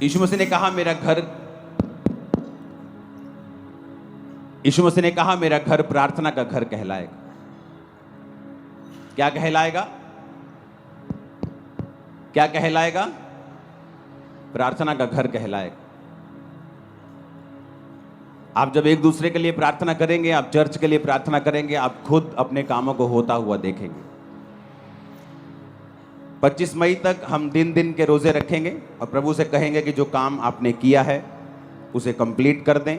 यीशु मसीह ने कहा मेरा घर प्रार्थना का घर कहलाएगा। क्या कहलाएगा? क्या कहलाएगा? प्रार्थना का घर कहलाएगा। आप जब एक दूसरे के लिए प्रार्थना करेंगे, आप चर्च के लिए प्रार्थना करेंगे, आप खुद अपने कामों को होता हुआ देखेंगे। 25 मई तक हम दिन दिन के रोजे रखेंगे और प्रभु से कहेंगे कि जो काम आपने किया है उसे कंप्लीट कर दें।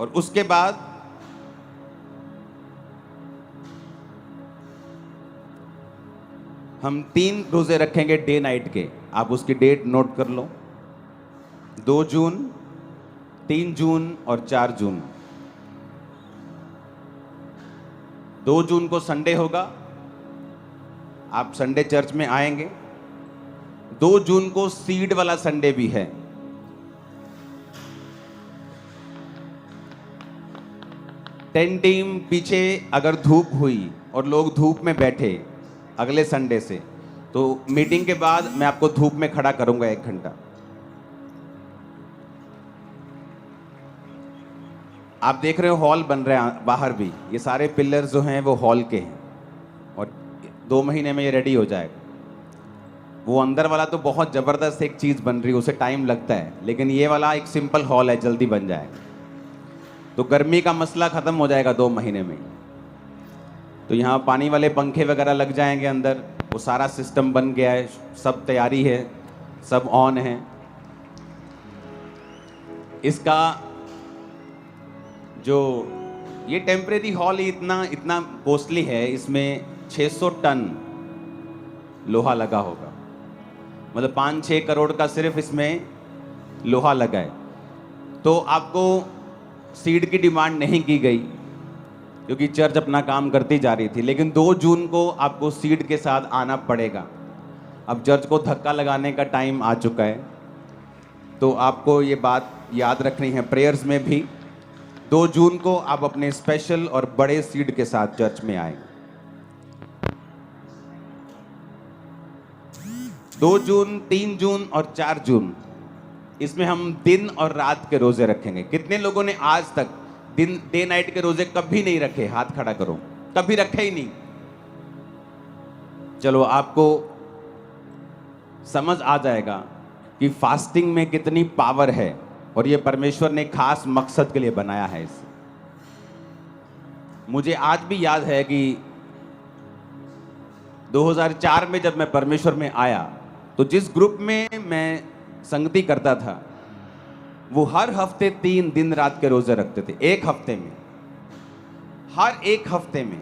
और उसके बाद हम 3 रोजे रखेंगे डे नाइट के। आप उसकी डेट नोट कर लो। 2 जून, 3 जून और 4 जून। 2 जून को संडे होगा, आप संडे चर्च में आएंगे। 2 जून को सीड वाला संडे भी है। टेन टीम पीछे अगर धूप हुई और लोग धूप में बैठे अगले संडे से, तो मीटिंग के बाद मैं आपको धूप में खड़ा करूंगा 1 घंटा। आप देख रहे हो हॉल बन रहे हैं बाहर भी। ये सारे पिलर जो हैं वो हॉल के हैं और 2 महीने में ये रेडी हो जाएगा। वो अंदर वाला तो बहुत ज़बरदस्त एक चीज़ बन रही है, उसे टाइम लगता है, लेकिन ये वाला एक सिंपल हॉल है, जल्दी बन जाएगा। तो गर्मी का मसला ख़त्म हो जाएगा 2 महीने में। तो यहाँ पानी वाले पंखे वगैरह लग जाएंगे अंदर, वो सारा सिस्टम बन गया है, सब तैयारी है, सब ऑन है। इसका जो ये टेम्परेरी हॉल इतना कॉस्टली है, इसमें 600 टन लोहा लगा होगा। मतलब 5-6 करोड़ का सिर्फ इसमें लोहा लगा है। तो आपको सीड की डिमांड नहीं की गई क्योंकि चर्च अपना काम करती जा रही थी, लेकिन 2 जून को आपको सीड के साथ आना पड़ेगा। अब चर्च को धक्का लगाने का टाइम आ चुका है, तो आपको ये बात याद रखनी है प्रेयर्स में भी। 2 जून को आप अपने स्पेशल और बड़े सीड के साथ चर्च में आए। 2 जून, 3 जून और 4 जून, इसमें हम दिन और रात के रोजे रखेंगे। कितने लोगों ने आज तक डे नाइट के रोजे कभी नहीं रखे? हाथ खड़ा करो। कभी रखे ही नहीं? चलो, आपको समझ आ जाएगा कि फास्टिंग में कितनी पावर है और ये परमेश्वर ने खास मकसद के लिए बनाया है इसे। मुझे आज भी याद है कि 2004 में जब मैं परमेश्वर में आया, तो जिस ग्रुप में मैं संगति करता था, वो हर हफ्ते 3 दिन रात के रोजे रखते थे। एक हफ्ते में, हर एक हफ्ते में,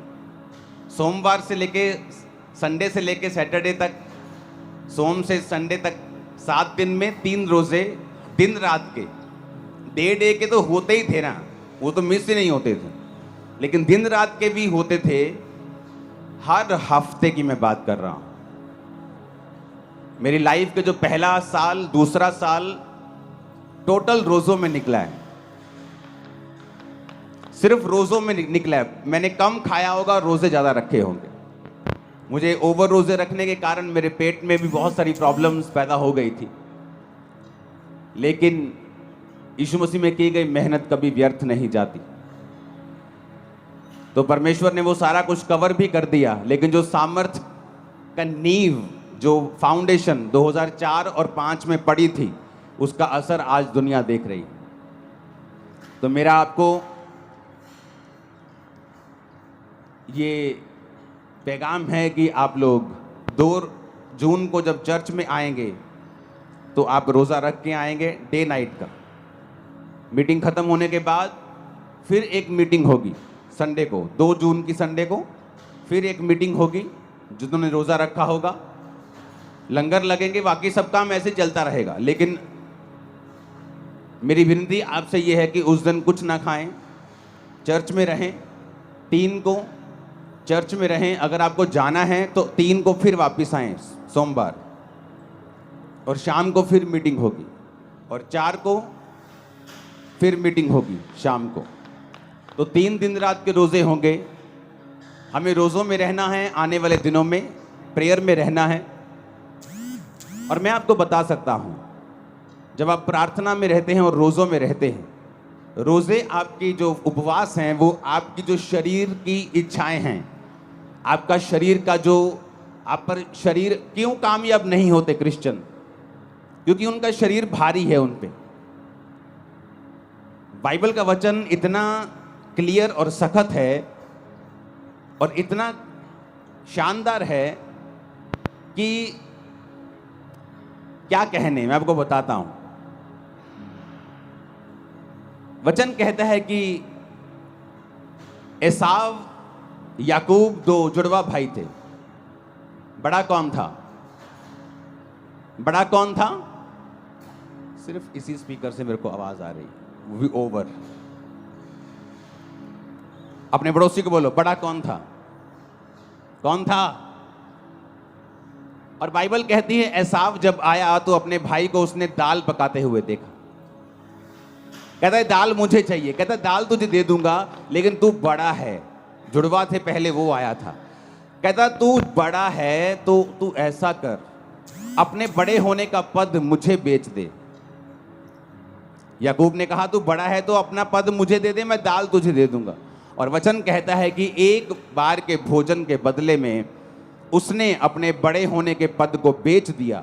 सोमवार से लेके संडे से लेके सैटरडे तक, सोम से संडे तक 7 दिन में 3 रोजे दिन रात के। डे के तो होते ही थे ना, वो तो मिस ही नहीं होते थे, लेकिन दिन रात के भी होते थे। हर हफ्ते की मैं बात कर रहा हूं। मेरी लाइफ के जो पहला साल, दूसरा साल टोटल रोजों में निकला है, सिर्फ रोजों में निकला है। मैंने कम खाया होगा, रोजे ज्यादा रखे होंगे। मुझे ओवर रोजे रखने के कारण मेरे पेट में भी बहुत सारी प्रॉब्लम्स पैदा हो गई थी, लेकिन यीशु मसीह में की गई मेहनत कभी व्यर्थ नहीं जाती। तो परमेश्वर ने वो सारा कुछ कवर भी कर दिया, लेकिन जो सामर्थ्य का नींव, जो फाउंडेशन 2004 और 5 में पड़ी थी, उसका असर आज दुनिया देख रही। तो मेरा आपको ये पैगाम है कि आप लोग 2 जून को जब चर्च में आएंगे, तो आप रोज़ा रख के आएंगे डे नाइट का। मीटिंग ख़त्म होने के बाद फिर एक मीटिंग होगी संडे को, 2 जून की संडे को फिर एक मीटिंग होगी। जिन्होंने रोज़ा रखा होगा, लंगर लगेंगे, बाकी सब काम ऐसे चलता रहेगा। लेकिन मेरी विनती आपसे ये है कि उस दिन कुछ ना खाएं, चर्च में रहें। 3 को चर्च में रहें। अगर आपको जाना है तो 3 को फिर वापस आएं सोमवार, और शाम को फिर मीटिंग होगी, और 4 को फिर मीटिंग होगी शाम को। तो 3 दिन रात के रोज़े होंगे। हमें रोज़ों में रहना है, आने वाले दिनों में प्रेयर में रहना है। और मैं आपको बता सकता हूं, जब आप प्रार्थना में रहते हैं और रोज़ों में रहते हैं, रोज़े आपकी जो उपवास हैं वो आपकी जो शरीर की इच्छाएं हैं, आपका शरीर का जो आप पर शरीर क्यों कामयाब नहीं होते क्रिश्चियन? क्योंकि उनका शरीर भारी है उन पे। बाइबल का वचन इतना क्लियर और सख्त है और इतना शानदार है कि क्या कहने, मैं आपको बताता हूं। वचन कहता है कि एसाव याकूब 2 जुड़वा भाई थे। बड़ा कौन था? बड़ा कौन था? सिर्फ इसी स्पीकर से मेरे को आवाज आ रही है, वो भी ओवर। अपने पड़ोसी को बोलो, बड़ा कौन था? कौन था? और बाइबल कहती है एसाव जब आया तो अपने भाई को उसने दाल पकाते हुए देखा। कहता है दाल मुझे चाहिए। कहता है दाल तुझे दे दूंगा, लेकिन तू बड़ा है। जुड़वा थे पहले, वो आया था। कहता तू बड़ा है तो तू ऐसा कर, अपने बड़े होने का पद मुझे बेच दे। याकूब ने कहा तू बड़ा है तो अपना पद मुझे दे दे, मैं दाल तुझे दे दूंगा। और वचन कहता है कि एक बार के भोजन के बदले में उसने अपने बड़े होने के पद को बेच दिया।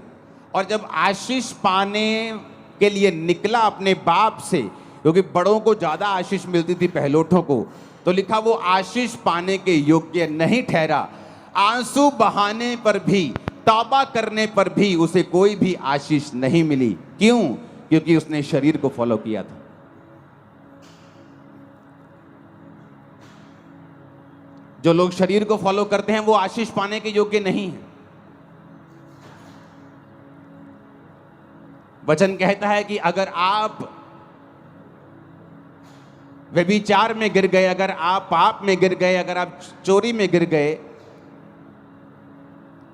और जब आशीष पाने के लिए निकला अपने बाप से, क्योंकि बड़ों को ज्यादा आशीष मिलती थी पहलोठों को, तो लिखा वो आशीष पाने के योग्य नहीं ठहरा। आंसू बहाने पर भी, तौबा करने पर भी उसे कोई भी आशीष नहीं मिली। क्यों? क्योंकि उसने शरीर को फॉलो किया था। जो लोग शरीर को फॉलो करते हैं वो आशीष पाने के योग्य नहीं है। वचन कहता है कि अगर आप व्यभिचार में गिर गए, अगर आप पाप में गिर गए, अगर आप चोरी में गिर गए,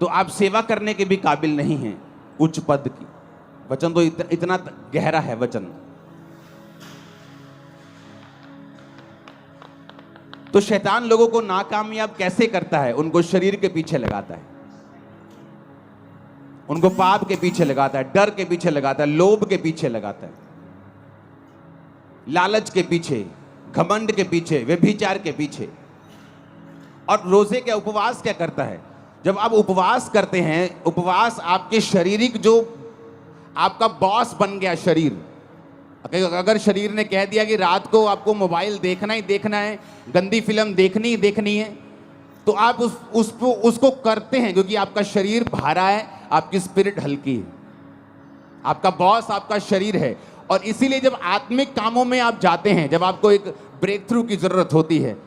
तो आप सेवा करने के भी काबिल नहीं हैं उच्च पद की। वचन तो इतना गहरा है वचन। तो शैतान लोगों को नाकामयाब कैसे करता है? उनको शरीर के पीछे लगाता है, उनको पाप के पीछे लगाता है, डर के पीछे लगाता है, लोभ के पीछे लगाता है, लालच के पीछे, घमंड के पीछे, व्यभिचार के पीछे। और रोजे के उपवास क्या करता है? जब आप उपवास करते हैं, उपवास आपके शारीरिक जो आपका बॉस बन गया शरीर। अगर शरीर ने कह दिया कि रात को आपको मोबाइल देखना ही देखना है, गंदी फिल्म देखनी ही देखनी है, तो आप उसको करते हैं, क्योंकि आपका शरीर भारा है, आपकी स्पिरिट हल्की है। आपका बॉस आपका शरीर है। और इसीलिए जब आत्मिक कामों में आप जाते हैं, जब आपको एक ब्रेक थ्रू की जरूरत होती है,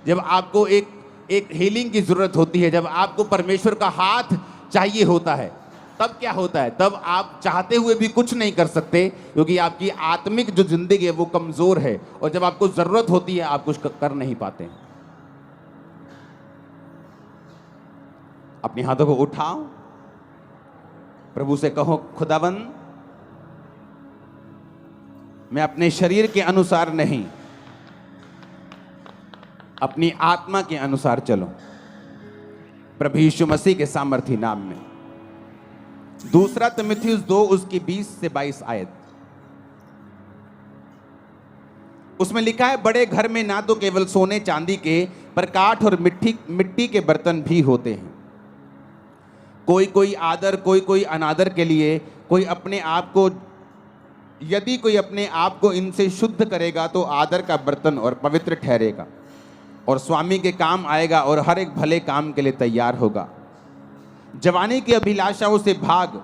जब आपको एक हीलिंग की जरूरत होती है, जब आपको परमेश्वर का हाथ चाहिए होता है, तब क्या होता है? तब आप चाहते हुए भी कुछ नहीं कर सकते, क्योंकि आपकी आत्मिक जो जिंदगी है वो कमजोर है। और जब आपको जरूरत होती है आप कुछ कर नहीं पाते। अपने हाथों को उठाओ, प्रभु से कहो, खुदावन मैं अपने शरीर के अनुसार नहीं, अपनी आत्मा के अनुसार चलो, प्रभु यीशु मसीह के सामर्थी नाम में। 2 तिमुथियुस 2 उसकी 20 से 22 आयत, उसमें लिखा है, बड़े घर में ना तो केवल सोने चांदी के, पर काठ और मिट्टी के बर्तन भी होते हैं। कोई कोई आदर, कोई कोई अनादर के लिए, कोई अपने आप को, यदि कोई अपने आप को इनसे शुद्ध करेगा तो आदर का बर्तन और पवित्र ठहरेगा और स्वामी के काम आएगा और हर एक भले काम के लिए तैयार होगा। जवानी की अभिलाषाओं से भाग,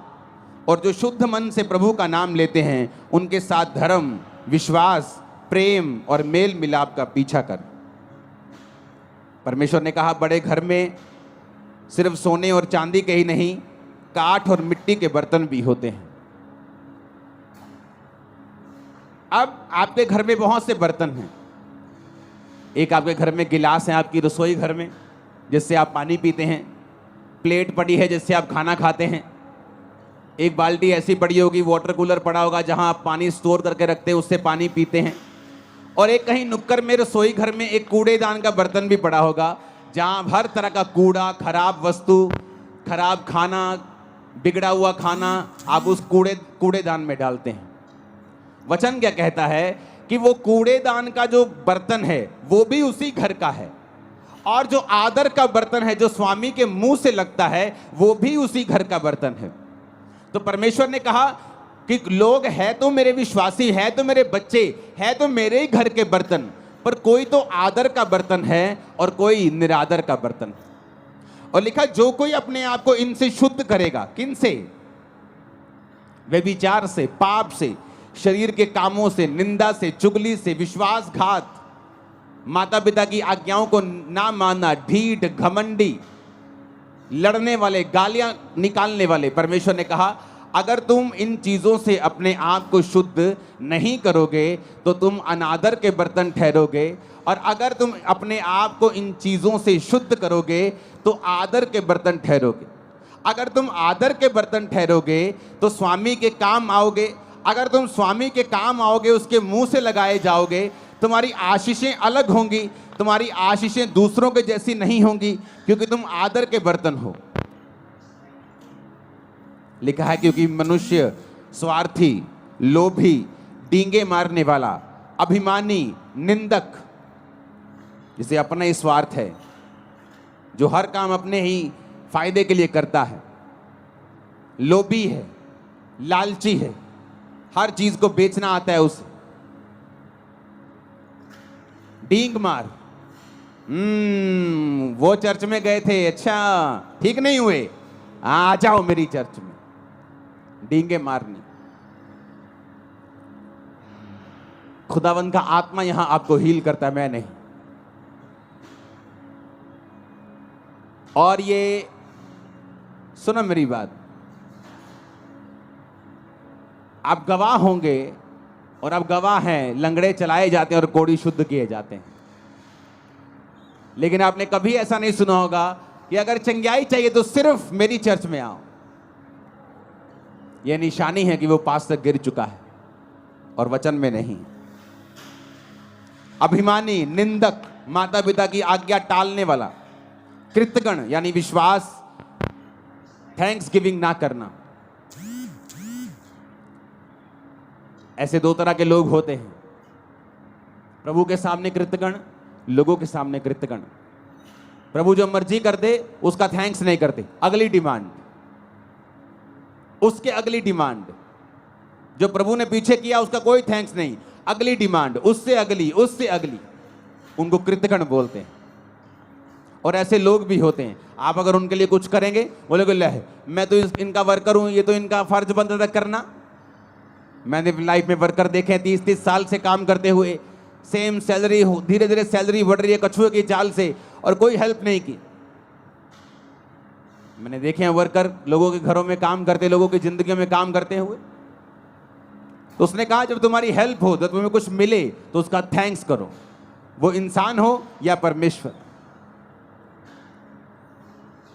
और जो शुद्ध मन से प्रभु का नाम लेते हैं उनके साथ धर्म, विश्वास, प्रेम और मेल मिलाप का पीछा कर। परमेश्वर ने कहा बड़े घर में सिर्फ सोने और चांदी के ही नहीं, काठ और मिट्टी के बर्तन भी होते हैं। अब आपके घर में बहुत से बर्तन हैं। एक आपके घर में गिलास है, आपकी रसोई घर में, जिससे आप पानी पीते हैं। प्लेट पड़ी है जिससे आप खाना खाते हैं। एक बाल्टी ऐसी पड़ी होगी, वाटर कूलर पड़ा होगा जहां आप पानी स्टोर करके रखते हैं, उससे पानी पीते हैं। और एक कहीं नुक्कड़ में रसोई घर में एक कूड़ेदान का बर्तन भी पड़ा होगा, जहां हर तरह का कूड़ा, खराब वस्तु, खराब खाना, बिगड़ा हुआ खाना आप उस कूड़ेदान में डालते हैं। वचन क्या कहता है कि वो कूड़ेदान का जो बर्तन है वो भी उसी घर का है, और जो आदर का बर्तन है जो स्वामी के मुंह से लगता है वो भी उसी घर का बर्तन है। तो परमेश्वर ने कहा कि लोग है तो मेरे विश्वासी, है तो मेरे बच्चे, है तो मेरे ही घर के बर्तन, पर कोई तो आदर का बर्तन है और कोई निरादर का बर्तन। और लिखा जो कोई अपने आप को इनसे शुद्ध करेगा, किन से? व्यभिचार से, पाप से, शरीर के कामों से, निंदा से, चुगली से, विश्वासघात, माता पिता की आज्ञाओं को ना मानना, ढीठ, घमंडी, लड़ने वाले, गालियां निकालने वाले। परमेश्वर ने कहा अगर तुम इन चीजों से अपने आप को शुद्ध नहीं करोगे तो तुम अनादर के बर्तन ठहरोगे, और अगर तुम अपने आप को इन चीजों से शुद्ध करोगे तो आदर के बर्तन ठहरोगे। अगर तुम आदर के बर्तन ठहरोगे तो स्वामी के काम आओगे। अगर तुम स्वामी के काम आओगे, उसके मुंह से लगाए जाओगे, तुम्हारी आशीषें अलग होंगी, तुम्हारी आशीषें दूसरों के जैसी नहीं होंगी, क्योंकि तुम आदर के बर्तन हो। लिखा है क्योंकि मनुष्य स्वार्थी, लोभी, डींगे मारने वाला, अभिमानी, निंदक, जिसे अपना ही स्वार्थ है, जो हर काम अपने ही फायदे के लिए करता है, लोभी है, लालची है, हर चीज को बेचना आता है उसे, डींग मार। वो चर्च में गए थे, अच्छा ठीक नहीं हुए, आ जाओ मेरी चर्च में। डींगे मारनी। खुदावंद का आत्मा यहां आपको हील करता है, मैं नहीं। और ये सुनो मेरी बात, आप गवाह होंगे, और आप गवाह हैं, लंगड़े चलाए जाते हैं और कोढ़ी शुद्ध किए जाते हैं। लेकिन आपने कभी ऐसा नहीं सुना होगा कि अगर चंगाई चाहिए तो सिर्फ मेरी चर्च में आओ। यह निशानी है कि वो पास तक गिर चुका है और वचन में नहीं। अभिमानी, निंदक, माता पिता की आज्ञा टालने वाला, कृतज्ञ यानी विश्वास, थैंक्स गिविंग ना करना, ऐसे दो तरह के लोग होते हैं। प्रभु के सामने कृतज्ञ, लोगों के सामने कृतज्ञ। प्रभु जो मर्जी कर दे उसका थैंक्स नहीं करते, अगली डिमांड, उसके अगली डिमांड। जो प्रभु ने पीछे किया उसका कोई थैंक्स नहीं, अगली डिमांड, उससे अगली, उससे अगली, उनको कृतज्ञ बोलते हैं। और ऐसे लोग भी होते हैं, आप अगर उनके लिए कुछ करेंगे, बोलोगे ले मैं तो इनका वर्कर हूं, ये तो इनका फर्ज बनता था करना। मैंने लाइफ में वर्कर देखे 30-30 साल से काम करते हुए, सेम सैलरी, धीरे धीरे सैलरी बढ़ रही है कछुए की चाल से, और कोई हेल्प नहीं की। मैंने देखे हैं वर्कर लोगों के घरों में काम करते, लोगों की जिंदगियों में काम करते हुए। तो उसने कहा जब तुम्हारी हेल्प हो, जब तुम्हें कुछ मिले तो उसका थैंक्स करो, वो इंसान हो या परमेश्वर।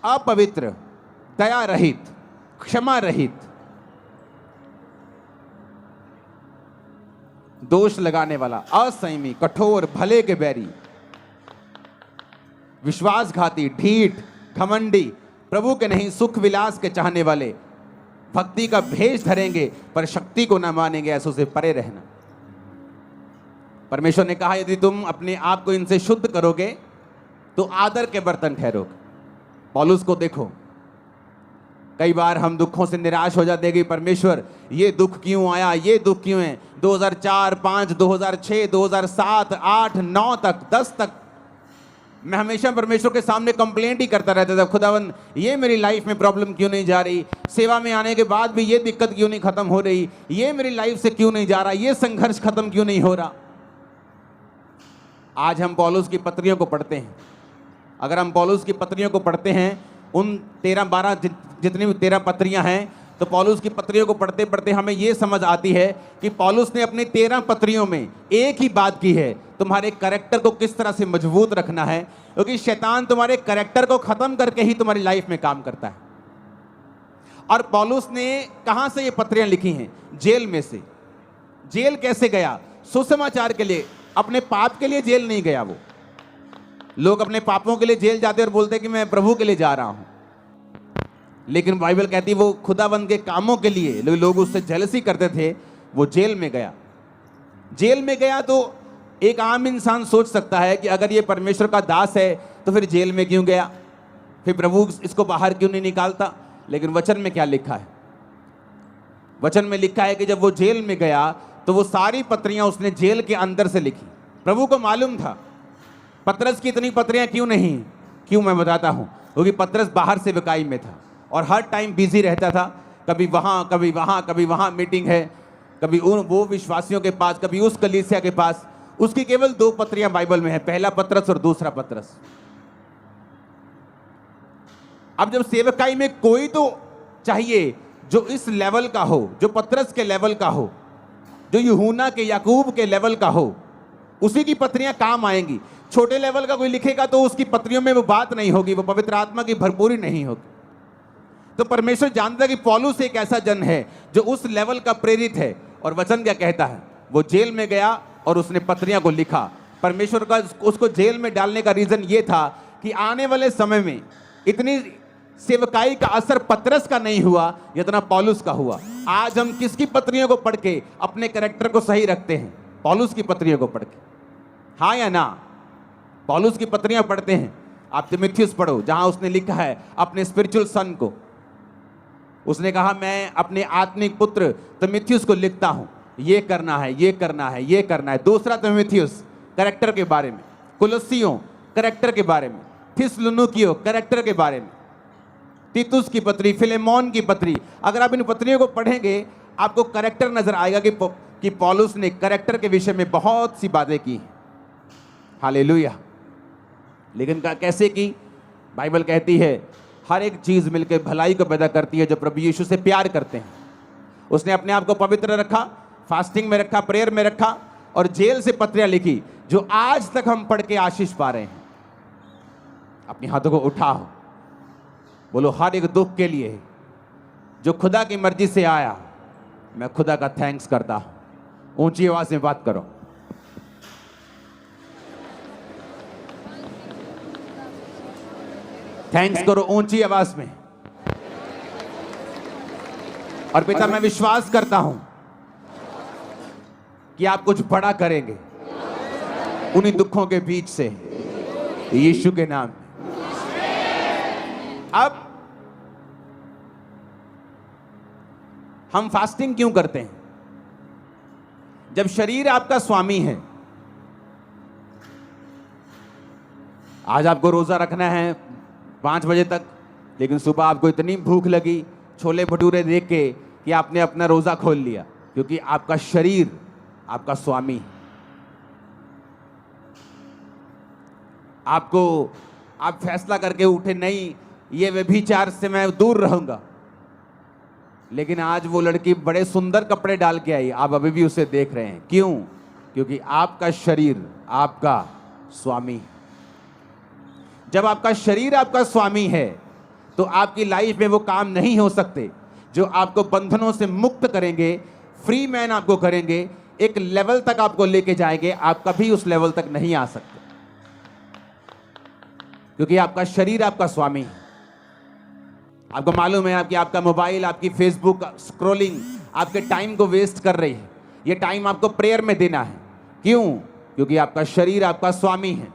अपवित्र, दया रहित, क्षमा रहित, दोष लगाने वाला, असंयमी, कठोर, भले के बैरी, विश्वासघाती, ढीठ, घमंडी, प्रभु के नहीं सुख विलास के चाहने वाले, भक्ति का भेष धरेंगे पर शक्ति को ना मानेंगे, ऐसों से परे रहना। परमेश्वर ने कहा यदि तुम अपने आप को इनसे शुद्ध करोगे तो आदर के बर्तन ठहरोगे। पौलुस को देखो, कई बार हम दुखों से निराश हो जाते हैं कि परमेश्वर ये दुख क्यों आया, ये दुख क्यों है। 2004, 5, 2006, 2007, 8, 9 तक, 10 तक मैं हमेशा परमेश्वर के सामने कंप्लेंट ही करता रहता था, खुदावन ये मेरी लाइफ में प्रॉब्लम क्यों नहीं जा रही, सेवा में आने के बाद भी ये दिक्कत क्यों नहीं खत्म हो रही, ये मेरी लाइफ से क्यों नहीं जा रहा, ये संघर्ष खत्म क्यों नहीं हो रहा। आज हम पौलुस की पत्रियों को पढ़ते हैं। अगर हम पौलुस की पत्रियों को पढ़ते हैं, उन 13-12 जितनी भी 13 पत्रियां हैं, तो पौलुस की पत्रियों को पढ़ते पढ़ते हमें यह समझ आती है कि पौलुस ने अपनी 13 पत्रियों में एक ही बात की है, तुम्हारे कैरेक्टर को किस तरह से मजबूत रखना है, क्योंकि शैतान तुम्हारे कैरेक्टर को खत्म करके ही तुम्हारी लाइफ में काम करता है। और पौलुस ने कहां से ये पत्रियां लिखी हैं? जेल में से। जेल कैसे गया? सुसमाचार के लिए, अपने पाप के लिए जेल नहीं गया। वो लोग अपने पापों के लिए जेल जाते और बोलते कि मैं प्रभु के लिए जा रहा हूं, लेकिन बाइबल कहती है वो खुदाबंद के कामों के लिए लोग उससे जेलसी करते थे। वो जेल में गया। जेल में गया तो एक आम इंसान सोच सकता है कि अगर ये परमेश्वर का दास है तो फिर जेल में क्यों गया, फिर प्रभु इसको बाहर क्यों नहीं निकालता। लेकिन वचन में क्या लिखा है? वचन में लिखा है कि जब वो जेल में गया तो वो सारी पत्रियां उसने जेल के अंदर से लिखी। प्रभु को मालूम था पतरस की इतनी पत्रियां क्यों नहीं। क्यों, मैं बताता हूं, क्योंकि पतरस बाहर से विकाई में था और हर टाइम बिजी रहता था। कभी वहां कभी वहां कभी वहां मीटिंग है, कभी वो विश्वासियों के पास, कभी उस कलीसिया के पास। उसकी केवल 2 पत्रियां बाइबल में है, पहला पतरस और दूसरा पतरस। अब जब सेवकाई में कोई तो चाहिए जो इस लेवल का हो, जो पतरस के लेवल का हो, जो यूहन्ना के, याकूब के लेवल का हो, उसी की पत्रियां काम आएंगी। छोटे लेवल का कोई लिखेगा तो उसकी पत्रियों में वो बात नहीं होगी, वो पवित्र आत्मा की भरपूरी नहीं होगी। तो परमेश्वर जानता है कि पौलुस एक ऐसा जन है जो उस लेवल का प्रेरित है। और वचन क्या कहता है? वो जेल में गया और उसने पत्रियां को लिखा। परमेश्वर का उसको जेल में डालने का रीजन ये था कि आने वाले समय में इतनी सेवकाई का असर पतरस का नहीं हुआ जितना पौलुस का हुआ। आज हम किसकी पत्रियों को पढ़ के अपने कैरेक्टर को सही रखते हैं? पौलुस की पत्रियों को पढ़ के, हाँ या ना? पौलुस की पत्रियां पढ़ते हैं। आप तिमुथियुस पढ़ो, जहां उसने लिखा है अपने स्पिरिचुअल सन को। उसने कहा मैं अपने आत्मिक पुत्र तिमुथियुस को लिखता हूं, ये करना है, ये करना है, ये करना है। दूसरा तिमुथियुस कैरेक्टर के बारे में, कुलस्सियों कैरेक्टर के बारे में, थिस्सलुनीकियों कैरेक्टर के बारे में, तीतुस की पत्री, फिलेमोन की पत्री। अगर आप इन पत्रियों को पढ़ेंगे आपको कैरेक्टर नजर आएगा कि पौलुस ने कैरेक्टर के विषय में बहुत सी बातें की। हालेलुया। लेकिन कैसे की? बाइबल कहती है हर एक चीज मिलकर भलाई को पैदा करती है जो प्रभु यीशु से प्यार करते हैं। उसने अपने आप को पवित्र रखा, फास्टिंग में रखा, प्रेयर में रखा और जेल से पत्रियां लिखी जो आज तक हम पढ़ के आशीष पा रहे हैं। अपने हाथों को उठाओ, बोलो हर एक दुख के लिए जो खुदा की मर्जी से आया, मैं खुदा का थैंक्स करता हूं। ऊंची आवाज में बात करो। थैंक्स करो ऊंची आवाज में। और पिता मैं विश्वास करता हूं कि आप कुछ बड़ा करेंगे उन्हीं दुखों के बीच से, यीशु के नाम। अब हम फास्टिंग क्यों करते हैं? जब शरीर आपका स्वामी है, आज आपको रोजा रखना है 5 बजे तक, लेकिन सुबह आपको इतनी भूख लगी छोले भटूरे देख के कि आपने अपना रोजा खोल लिया, क्योंकि आपका शरीर आपका स्वामी है। आप फैसला करके उठे नहीं ये व्यभिचार से मैं दूर रहूंगा, लेकिन आज वो लड़की बड़े सुंदर कपड़े डाल के आई, आप अभी भी उसे देख रहे हैं। क्यों? क्योंकि आपका शरीर आपका स्वामी है। जब आपका शरीर आपका स्वामी है तो आपकी लाइफ में वो काम नहीं हो सकते जो आपको बंधनों से मुक्त करेंगे, फ्री मैन आपको करेंगे, एक लेवल तक आपको लेके जाएंगे। आप कभी उस लेवल तक नहीं आ सकते क्योंकि आपका शरीर आपका स्वामी है। आपको मालूम है कि आपका मोबाइल, आपकी फेसबुक स्क्रॉलिंग आपके टाइम को वेस्ट कर रही है। ये टाइम आपको प्रेयर में देना है। क्यों? क्योंकि आपका शरीर आपका स्वामी है।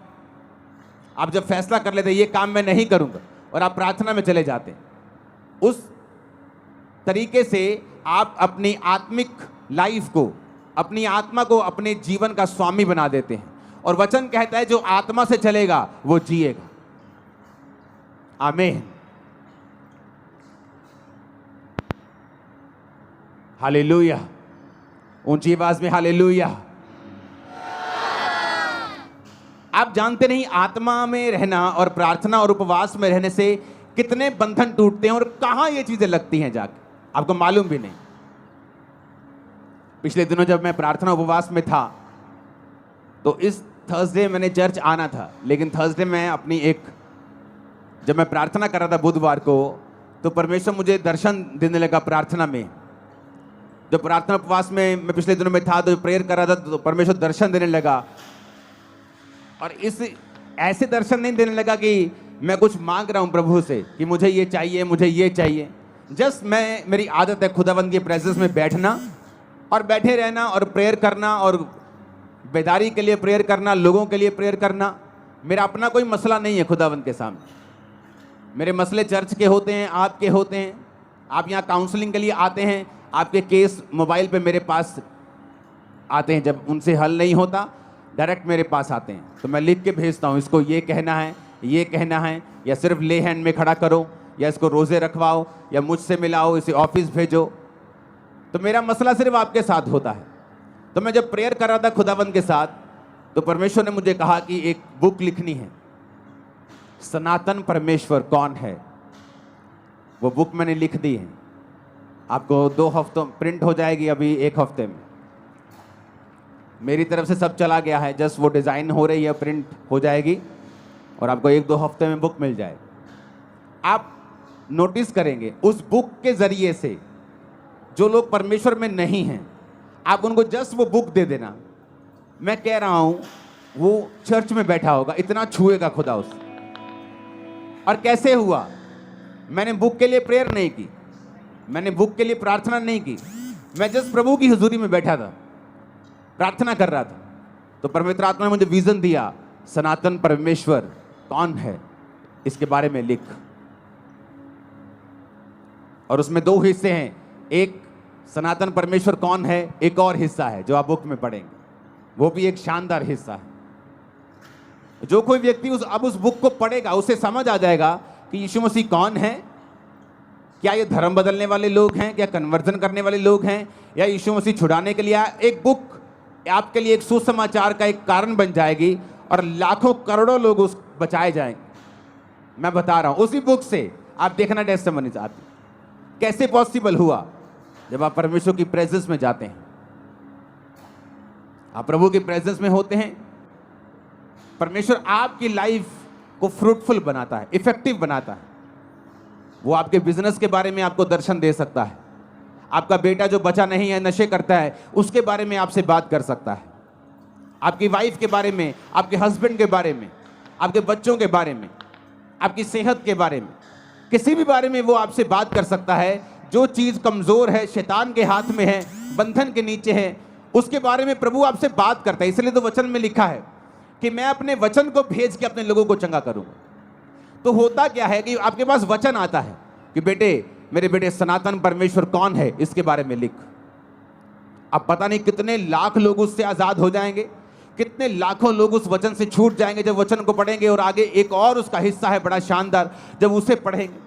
आप जब फैसला कर लेते ये काम मैं नहीं करूंगा और आप प्रार्थना में चले जाते, उस तरीके से आप अपनी आत्मिक लाइफ को, अपनी आत्मा को अपने जीवन का स्वामी बना देते हैं। और वचन कहता है जो आत्मा से चलेगा वो जिएगा। आमीन। हालेलुया। ऊंची आवाज में हालेलुया। आप जानते नहीं आत्मा में रहना और प्रार्थना और उपवास में रहने से कितने बंधन टूटते हैं और कहां ये चीजें लगती हैं जाके, आपको मालूम भी नहीं। पिछले दिनों जब मैं प्रार्थना उपवास में था तो इस थर्सडे मैंने चर्च आना था, लेकिन थर्सडे में जब मैं प्रार्थना कर रहा था बुधवार को, तो परमेश्वर मुझे दर्शन देने लगा प्रार्थना में। जब प्रार्थना उपवास में मैं पिछले दिनों में था तो प्रेयर कर रहा था तो परमेश्वर दर्शन देने लगा। और ऐसे दर्शन नहीं देने लगा कि मैं कुछ मांग रहा हूं प्रभु से कि मुझे ये चाहिए, मुझे ये चाहिए। जस्ट मेरी आदत है खुदावंद की प्रेजेंस में बैठना और बैठे रहना और प्रेयर करना और बेदारी के लिए प्रेयर करना, लोगों के लिए प्रेयर करना। मेरा अपना कोई मसला नहीं है खुदावंद के सामने। मेरे मसले चर्च के होते हैं, आपके होते हैं। आप यहाँ काउंसलिंग के लिए आते हैं, आपके केस मोबाइल पे मेरे पास आते हैं। जब उनसे हल नहीं होता डायरेक्ट मेरे पास आते हैं, तो मैं लिख के भेजता हूँ, इसको ये कहना है, ये कहना है, या सिर्फ ले हैंड में खड़ा करो, या इसको रोज़े रखवाओ, या मुझसे मिलाओ, इसे ऑफिस भेजो। तो मेरा मसला सिर्फ आपके साथ होता है। तो मैं जब प्रेयर कर रहा था खुदावंद के साथ, तो परमेश्वर ने मुझे कहा कि एक बुक लिखनी है, सनातन परमेश्वर कौन है। वो बुक मैंने लिख दी है, आपको 2 हफ्तों प्रिंट हो जाएगी, अभी 1 हफ्ते में। मेरी तरफ से सब चला गया है, जस्ट वो डिज़ाइन हो रही है, प्रिंट हो जाएगी और आपको 1-2 हफ्ते में बुक मिल जाएगी। आप नोटिस करेंगे उस बुक के ज़रिए से जो लोग परमेश्वर में नहीं हैं, आप उनको जस्ट वो बुक दे देना, मैं कह रहा हूँ वो चर्च में बैठा होगा, इतना छुएगा खुदा उसे। और कैसे हुआ? मैंने बुक के लिए प्रेयर नहीं की, मैंने बुक के लिए प्रार्थना नहीं की, मैं जस्ट प्रभु की हुजूरी में बैठा था, प्रार्थना कर रहा था। तो पवित्र आत्मा ने मुझे विजन दिया, सनातन परमेश्वर कौन है, इसके बारे में लिख। और उसमें 2 हिस्से हैं, एक सनातन परमेश्वर कौन है, एक और हिस्सा है जो आप बुक में पढ़ेंगे, वो भी एक शानदार हिस्सा है। जो कोई व्यक्ति अब उस बुक को पढ़ेगा, उसे समझ आ जाएगा कि यीशु मसीह कौन है। क्या ये धर्म बदलने वाले लोग हैं, क्या कन्वर्जन करने वाले लोग हैं, या यीशु मसीह छुड़ाने के लिए आया। एक बुक आपके लिए एक सुसमाचार का एक कारण बन जाएगी और लाखों करोड़ों लोग उस बचाए जाएंगे। मैं बता रहा हूं, उसी बुक से आप देखना टेस्टिमनी चाहते कैसे पॉसिबल हुआ। जब आप परमेश्वर की प्रेजेंस में जाते हैं, आप प्रभु की प्रेजेंस में होते हैं, परमेश्वर आपकी लाइफ को फ्रूटफुल बनाता है, इफेक्टिव बनाता है। वो आपके बिजनेस के बारे में आपको दर्शन दे सकता है। आपका बेटा जो बचा नहीं है, नशे करता है, उसके बारे में आपसे बात कर सकता है। आपकी वाइफ के बारे में, आपके हस्बैंड के बारे में, आपके बच्चों के बारे में, आपकी सेहत के बारे में, किसी भी बारे में वो आपसे बात कर सकता है। जो चीज़ कमज़ोर है, शैतान के हाथ में है, बंधन के नीचे है, उसके बारे में प्रभु आपसे बात करता है। इसलिए तो वचन में लिखा है कि मैं अपने वचन को भेज के अपने लोगों को चंगा करूंगा। तो होता क्या है कि आपके पास वचन आता है कि बेटे, मेरे बेटे, सनातन परमेश्वर कौन है, इसके बारे में लिख। अब पता नहीं कितने लाख लोग उससे आज़ाद हो जाएंगे, कितने लाखों लोग उस वचन से छूट जाएंगे जब वचन को पढ़ेंगे। और आगे एक और उसका हिस्सा है बड़ा शानदार, जब उसे पढ़ेंगे।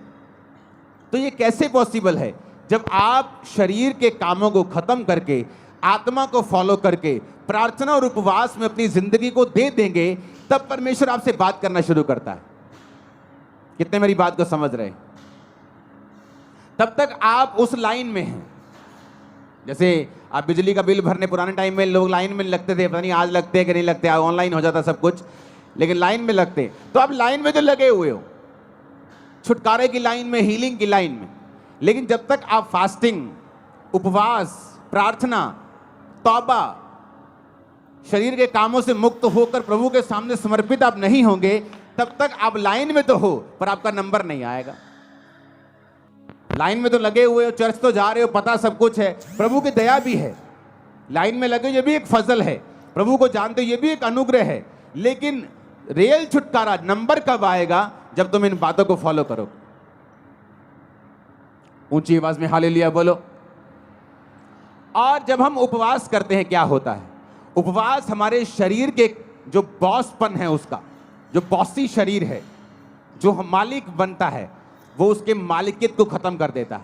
तो ये कैसे पॉसिबल है? जब आप शरीर के कामों को खत्म करके, आत्मा को फॉलो करके, प्रार्थना और उपवास में अपनी जिंदगी को दे देंगे, तब परमेश्वर आपसे बात करना शुरू करता है। कितने मेरी बात को समझ रहे हैं? तब तक आप उस लाइन में हैं। जैसे आप बिजली का बिल भरने, पुराने टाइम में लोग लाइन में लगते थे, पता नहीं आज लगते हैं कि नहीं लगते, ऑनलाइन हो जाता सब कुछ, लेकिन लाइन में लगते। तो आप लाइन में जो लगे हुए हो, छुटकारे की लाइन में, हीलिंग की लाइन में। लेकिन जब तक आप फास्टिंग, उपवास, प्रार्थना, तौबा, शरीर के कामों से मुक्त होकर प्रभु के सामने समर्पित आप नहीं होंगे, तब तक आप लाइन में तो हो पर आपका नंबर नहीं आएगा। लाइन में तो लगे हुए हो, चर्च तो जा रहे हो, पता सब कुछ है, प्रभु की दया भी है। लाइन में लगे, ये भी एक फजल है, प्रभु को जानते हो, ये भी एक अनुग्रह है। लेकिन रियल छुटकारा, नंबर कब आएगा? जब तुम इन बातों को फॉलो करो। ऊंची आवाज में हालेलुया बोलो। और जब हम उपवास करते हैं, क्या होता है? उपवास हमारे शरीर के जो बॉसपन है, उसका जो बॉसी शरीर है, जो मालिक बनता है, वो उसके मालिकियत को खत्म कर देता है।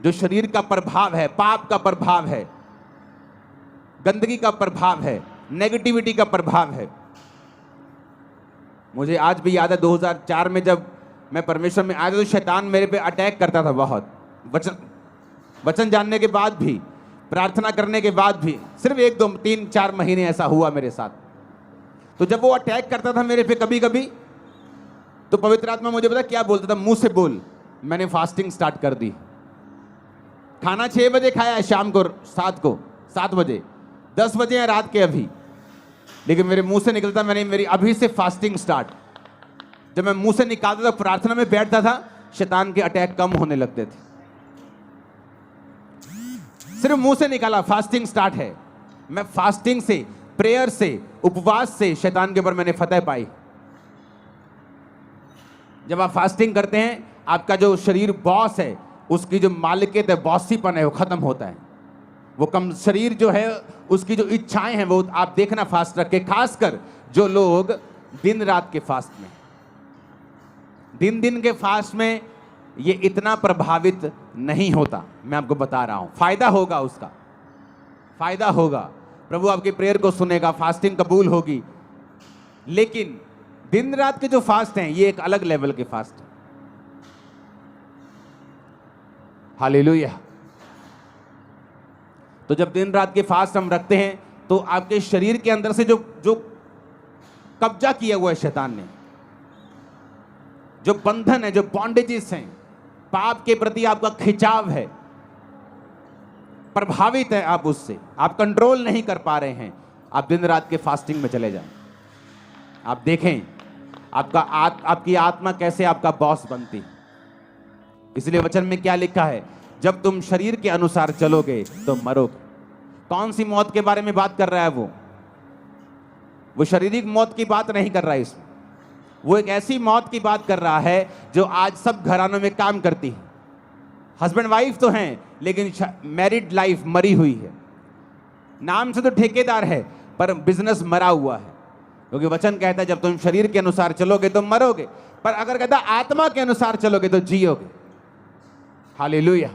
जो शरीर का प्रभाव है, पाप का प्रभाव है, गंदगी का प्रभाव है, नेगेटिविटी का प्रभाव है। मुझे आज भी याद है 2004 में जब मैं परमेश्वर में आया था, तो शैतान मेरे पे अटैक करता था बहुत। वचन जानने के बाद भी, प्रार्थना करने के बाद भी, सिर्फ 1, 2, 3, 4 महीने ऐसा हुआ मेरे साथ। तो जब वो अटैक करता था मेरे पे कभी कभी, तो पवित्र आत्मा मुझे पता क्या बोलता था? मुंह से बोल। मैंने फास्टिंग स्टार्ट कर दी। खाना 6 बजे खाया है, शाम को 7 बजे, 10 बजे है रात के अभी, लेकिन मेरे मुंह से निकलता, मैंने मेरी अभी से फास्टिंग स्टार्ट। जब मैं मुंह से निकालता था, प्रार्थना में बैठता था, शैतान के अटैक कम होने लगते थे। सिर्फ मुंह से निकाला, फास्टिंग स्टार्ट है। मैं फास्टिंग से, प्रेयर से, उपवास से शैतान के ऊपर मैंने फतह पाई। जब आप फास्टिंग करते हैं, आपका जो शरीर बॉस है, उसकी जो मालिकियत है, बॉसीपन है, वो खत्म होता है। वो कम शरीर जो है, उसकी जो इच्छाएं हैं, वो आप देखना फास्ट रख के, खासकर जो लोग दिन रात के फास्ट में, दिन के फास्ट में ये इतना प्रभावित नहीं होता। मैं आपको बता रहा हूं, फायदा होगा, उसका फायदा होगा, प्रभु आपकी प्रेयर को सुनेगा, फास्टिंग कबूल होगी। लेकिन दिन रात के जो फास्ट हैं, ये एक अलग लेवल के फास्ट हैं। हालेलुया। तो जब दिन रात के फास्ट हम रखते हैं, तो आपके शरीर के अंदर से जो कब्जा किया हुआ है शैतान ने, जो बंधन है, जो बॉन्डेजेस हैं, पाप के प्रति आपका खिंचाव है, प्रभावित है आप उससे, आप कंट्रोल नहीं कर पा रहे हैं, आप दिन रात के फास्टिंग में चले जाएं। आप देखें आपकी आत्मा कैसे आपका बॉस बनती। इसलिए वचन में क्या लिखा है, जब तुम शरीर के अनुसार चलोगे तो मरोगे। कौन सी मौत के बारे में बात कर रहा है वो शारीरिक मौत की बात नहीं कर रहा है इसमें। वो एक ऐसी मौत की बात कर रहा है जो आज सब घरानों में काम करती है। हस्बैंड वाइफ तो हैं, लेकिन मैरिड लाइफ मरी हुई है। नाम से तो ठेकेदार है, पर बिजनेस मरा हुआ है। क्योंकि वचन कहता है जब तुम शरीर के अनुसार चलोगे तो मरोगे, पर अगर कहता आत्मा के अनुसार चलोगे तो जियोगे। हालेलुया।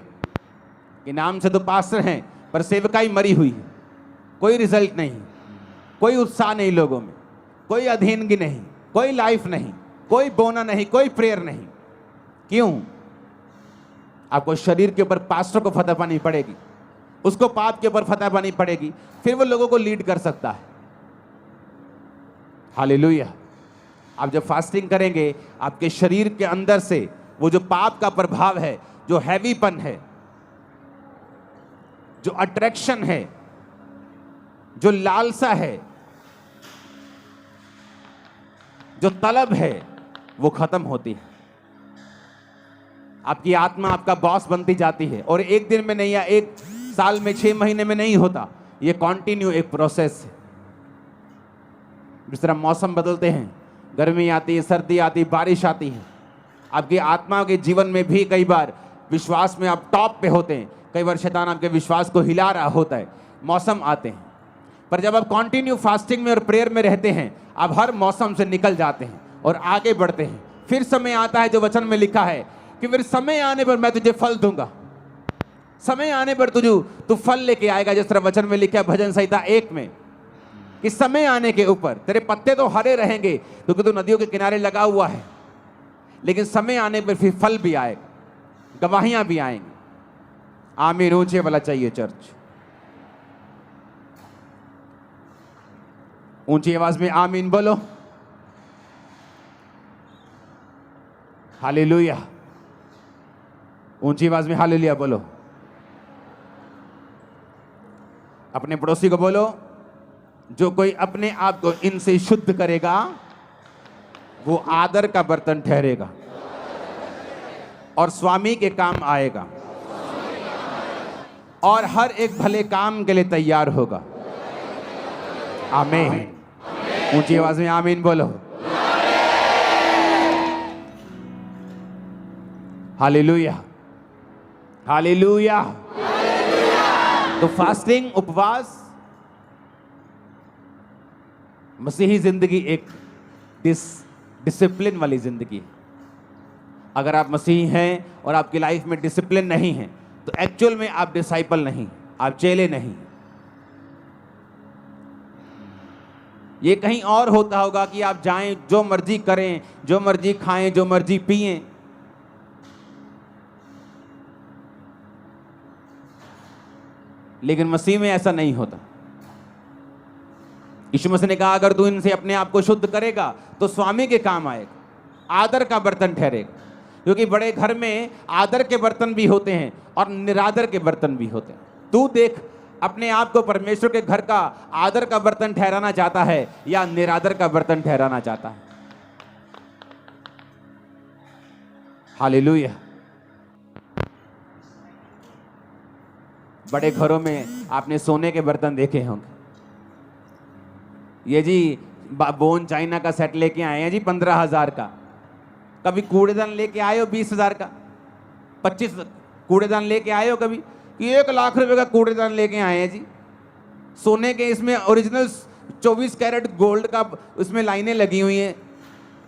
कि नाम से तो पास्टर हैं, पर सेवकाई मरी हुई है। कोई रिजल्ट नहीं, कोई उत्साह नहीं लोगों में, कोई अधीनगी नहीं, कोई लाइफ नहीं, कोई बोना नहीं, कोई प्रेयर नहीं। क्यों? आपको शरीर के ऊपर पास्टर को फतह पानी पड़ेगी, उसको पाप के ऊपर फतह पानी पड़ेगी, फिर वो लोगों को लीड कर सकता है। हालेलुया। आप जब फास्टिंग करेंगे, आपके शरीर के अंदर से वो जो पाप का प्रभाव है, जो हैवीपन है, जो अट्रैक्शन है, जो लालसा है, जो तलब है, वो खत्म होती है। आपकी आत्मा आपका बॉस बनती जाती है। और एक दिन में नहीं, या एक साल में, 6 महीने में नहीं होता, ये कॉन्टिन्यू एक प्रोसेस है। जिस तरह मौसम बदलते हैं, गर्मी आती है, सर्दी आती है, बारिश आती है, आपकी आत्मा के जीवन में भी कई बार विश्वास में आप टॉप पे होते हैं, कई बार शैतान आपके विश्वास को हिला रहा होता है, मौसम आते हैं। पर जब आप कंटिन्यू फास्टिंग में और प्रेयर में रहते हैं, आप हर मौसम से निकल जाते हैं और आगे बढ़ते हैं। फिर समय आता है, जो वचन में लिखा है कि फिर समय आने पर मैं तुझे फल दूंगा। समय आने पर तू फल लेके आएगा। जिस तरह वचन में लिखा है भजन संहिता 1 में कि समय आने के ऊपर तेरे पत्ते तो हरे रहेंगे क्योंकि तू नदियों के किनारे लगा हुआ है, लेकिन समय आने पर फिर फल भी आएगा, गवाहियां भी आएंगी। आमीन। ऊंचे वाला चाहिए चर्च, ऊंची आवाज में आमीन बोलो। हालेलुया। ऊंची आवाज में हालेलुया बोलो। अपने पड़ोसी को बोलो, जो कोई अपने आप को इनसे शुद्ध करेगा वो आदर का बर्तन ठहरेगा और स्वामी के काम आएगा और हर एक भले काम के लिए तैयार होगा। आमीन। ऊंची आवाज में आमीन बोलो। Hallelujah, hallelujah. तो फास्टिंग, उपवास, मसीही जिंदगी एक डिसिप्लिन वाली जिंदगी है। अगर आप मसीही हैं और आपकी लाइफ में डिसिप्लिन नहीं है, तो एक्चुअल में आप डिसाइपल नहीं, आप चेले नहीं। ये कहीं और होता होगा कि आप जाएं, जो मर्जी करें, जो मर्जी खाएं, जो मर्जी पिएं। लेकिन मसीह में ऐसा नहीं होता। यीशु मसीह ने कहा अगर तू इनसे अपने आप को शुद्ध करेगा तो स्वामी के काम आएगा, आदर का बर्तन ठहरेगा। क्योंकि बड़े घर में आदर के बर्तन भी होते हैं और निरादर के बर्तन भी होते हैं। तू देख अपने आप को परमेश्वर के घर का आदर का बर्तन ठहराना चाहता है या निरादर का बर्तन ठहराना चाहता है। हालेलुया। बड़े घरों में आपने सोने के बर्तन देखे होंगे। ये जी बोन चाइना का सेट लेके आए हैं जी 15,000 का। कभी कूड़ेदान लेके आए हो 20,000 का? 25 कूड़ेदान लेके आए हो कभी? 1 लाख रुपए का कूड़ेदान लेके आए हैं जी। सोने के इसमें ओरिजिनल 24 कैरेट गोल्ड का उसमें लाइनें लगी हुई हैं।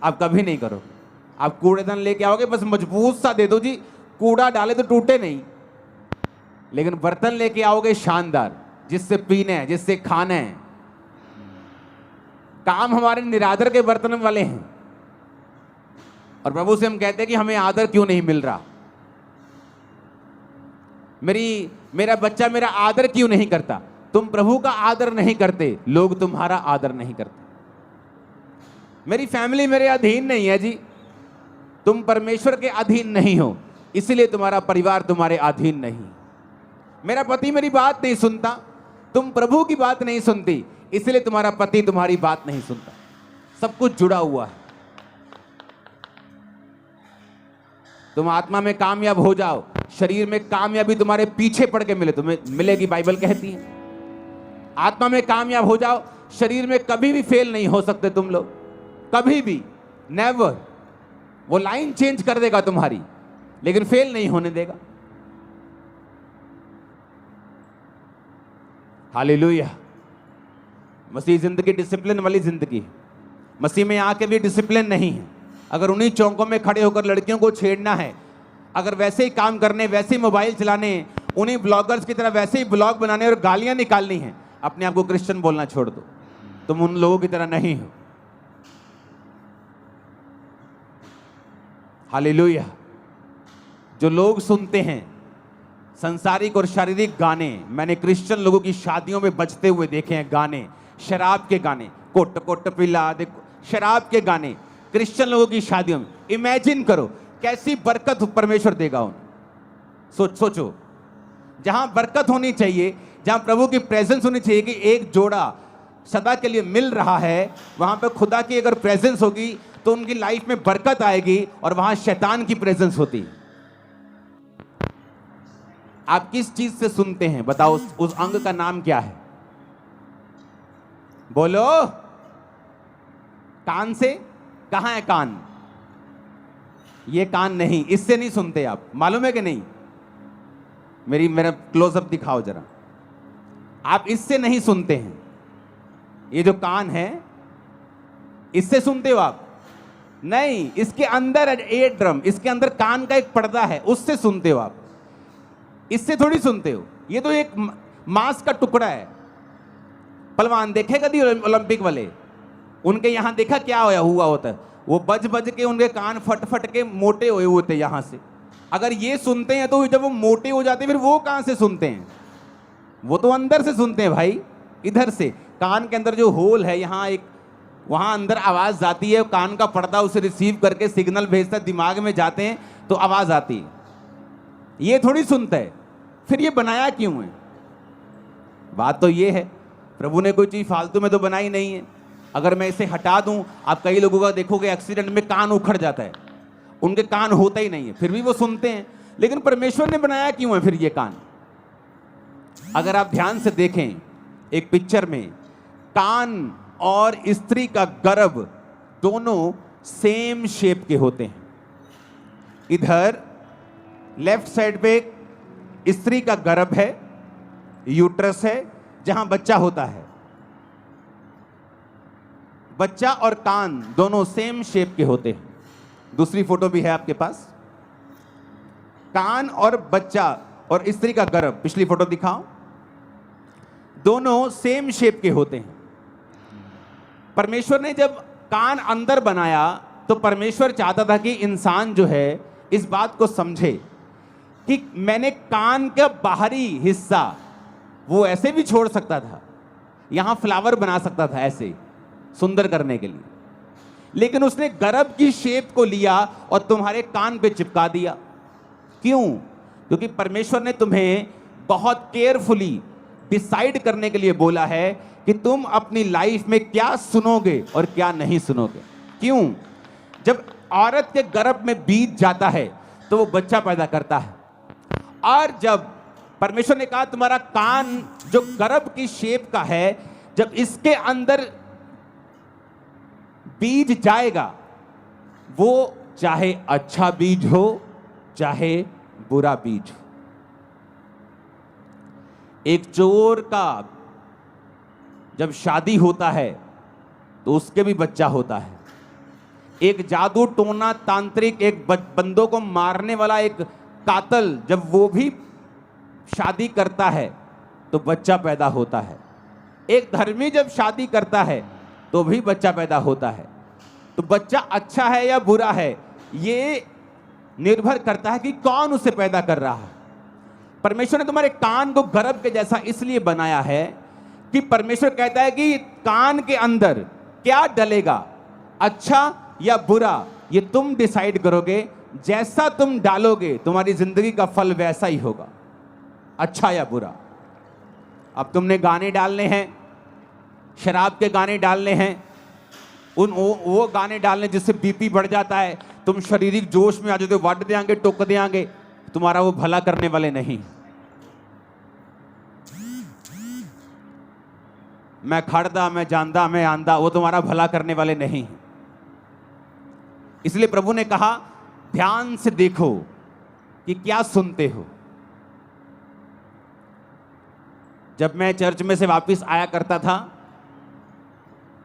आप कभी नहीं करो। आप कूड़ेदान लेके आओगे, बस मजबूत सा दे दो जी, कूड़ा डाले तो टूटे नहीं। लेकिन बर्तन लेके आओगे शानदार, जिससे पीने हैं, जिससे खाना है। काम हमारे निरादर के बर्तन वाले हैं, और प्रभु से हम कहते हैं कि हमें आदर क्यों नहीं मिल रहा, मेरा बच्चा मेरा आदर क्यों नहीं करता। तुम प्रभु का आदर नहीं करते, लोग तुम्हारा आदर नहीं करते। मेरी फैमिली मेरे अधीन नहीं है जी, तुम परमेश्वर के अधीन नहीं हो, इसलिए तुम्हारा परिवार तुम्हारे अधीन नहीं। मेरा पति मेरी बात नहीं सुनता, तुम प्रभु की बात नहीं सुनती, इसलिए तुम्हारा पति तुम्हारी बात नहीं सुनता। सब कुछ जुड़ा हुआ है। तुम आत्मा में कामयाब हो जाओ, शरीर में कामयाबी तुम्हारे पीछे पड़ के मिले, तुम्हें मिलेगी, बाइबल कहती है। आत्मा में कामयाब हो जाओ, शरीर में कभी भी फेल नहीं हो सकते तुम लोग, कभी भी, नेवर। वो लाइन चेंज कर देगा तुम्हारी, लेकिन फेल नहीं होने देगा। हालेलुया। मसीह जिंदगी डिसिप्लिन वाली जिंदगी है। मसीह में आके भी डिसिप्लिन नहीं है। अगर उन्हीं चौकों में खड़े होकर लड़कियों को छेड़ना है, अगर वैसे ही काम करने, वैसे ही मोबाइल चलाने, उन्हीं ब्लॉगर्स की तरह वैसे ही ब्लॉग बनाने और गालियां निकालनी है, अपने आप को क्रिश्चियन बोलना छोड़ दो। तुम उन लोगों की तरह नहीं हो। हालेलुया। जो लोग सुनते हैं संसारिक और शारीरिक गाने, मैंने क्रिश्चियन लोगों की शादियों में बजते हुए देखे हैं गाने, शराब के गाने, कोट कोट पिला दे, शराब के गाने क्रिश्चियन लोगों की शादियों में। इमेजिन करो कैसी बरकत परमेश्वर देगा उन्हें। सोचो, जहां बरकत होनी चाहिए, जहां प्रभु की प्रेजेंस होनी चाहिए कि एक जोड़ा सदा के लिए मिल रहा है, वहां पे खुदा की अगर प्रेजेंस होगी तो उनकी लाइफ में बरकत आएगी, और वहां शैतान की प्रेजेंस होती है। आप किस चीज से सुनते हैं बताओ? उस अंग का नाम क्या है? बोलो। कान से? कहां है कान? ये कान नहीं, इससे नहीं सुनते आप, मालूम है कि नहीं? मेरा क्लोजअप दिखाओ जरा। आप इससे नहीं सुनते हैं। ये जो कान है, इससे सुनते हो आप? नहीं, इसके अंदर एयर ड्रम, इसके अंदर कान का एक पर्दा है, उससे सुनते हो आप। इससे थोड़ी सुनते हो। ये तो एक मांस का टुकड़ा है। पहलवान देखे कभी ओलंपिक वाले? उनके यहां देखा क्या हुआ होता है? वो बज बज के उनके कान फट फट के मोटे हुए होते यहां से। अगर ये सुनते हैं तो जब वो मोटे हो जाते हैं, फिर वो कहां से सुनते हैं? वो तो अंदर से सुनते हैं भाई, इधर से। कान के अंदर जो होल है, यहाँ एक, वहां अंदर आवाज जाती है, कान का पर्दा उसे रिसीव करके सिग्नल भेजता है, दिमाग में जाते हैं तो आवाज आती है। ये थोड़ी सुनता है। फिर ये बनाया क्यों है? बात तो ये है, प्रभु ने कोई चीज फालतू में तो बनाई नहीं है। अगर मैं इसे हटा दूं, आप कई लोगों का देखोगे एक्सीडेंट में कान उखड़ जाता है, उनके कान होता ही नहीं है, फिर भी वो सुनते हैं। लेकिन परमेश्वर ने बनाया क्यों है फिर ये कान? अगर आप ध्यान से देखें एक पिक्चर में, कान और स्त्री का गर्भ दोनों सेम शेप के होते हैं। इधर लेफ्ट साइड पे स्त्री का गर्भ है, यूट्रस है, जहां बच्चा होता है। बच्चा और कान दोनों सेम शेप के होते हैं। दूसरी फोटो भी है आपके पास। कान और बच्चा और स्त्री का गर्भ, पिछली फोटो दिखाओ, दोनों सेम शेप के होते हैं। परमेश्वर ने जब कान अंदर बनाया तो परमेश्वर चाहता था कि इंसान जो है इस बात को समझे कि मैंने कान का बाहरी हिस्सा वो ऐसे भी छोड़ सकता था, यहां फ्लावर बना सकता था ऐसे सुंदर करने के लिए, लेकिन उसने गर्भ की शेप को लिया और तुम्हारे कान पे चिपका दिया। क्यों? क्योंकि परमेश्वर ने तुम्हें बहुत केयरफुली डिसाइड करने के लिए बोला है कि तुम अपनी लाइफ में क्या सुनोगे और क्या नहीं सुनोगे। क्यों? जब औरत के गर्भ में बीज जाता है तो वो बच्चा पैदा करता है। और जब परमेश्वर ने कहा तुम्हारा कान जो गर्भ की शेप का है, जब इसके अंदर बीज जाएगा, वो चाहे अच्छा बीज हो चाहे बुरा बीज हो। एक चोर का जब शादी होता है तो उसके भी बच्चा होता है। एक जादू टोना तांत्रिक, एक बंदों को मारने वाला एक कातल, जब वो भी शादी करता है तो बच्चा पैदा होता है। एक धर्मी जब शादी करता है तो भी बच्चा पैदा होता है। तो बच्चा अच्छा है या बुरा है, ये निर्भर करता है कि कौन उसे पैदा कर रहा है। परमेश्वर ने तुम्हारे कान को गर्भ के जैसा इसलिए बनाया है कि परमेश्वर कहता है कि कान के अंदर क्या डलेगा, अच्छा या बुरा, ये तुम डिसाइड करोगे। जैसा तुम डालोगे तुम्हारी जिंदगी का फल वैसा ही होगा, अच्छा या बुरा। अब तुमने गाने डालने हैं, शराब के गाने डालने हैं, वो गाने डालने जिससे बीपी बढ़ जाता है, तुम शारीरिक जोश में आ जाते हो, वड देंगे, टोक देंगे, तुम्हारा वो भला करने वाले नहीं। मैं खड़दा, मैं जानदा, मैं आंदा, वो तुम्हारा भला करने वाले नहीं। इसलिए प्रभु ने कहा ध्यान से देखो कि क्या सुनते हो। जब मैं चर्च में से वापस आया करता था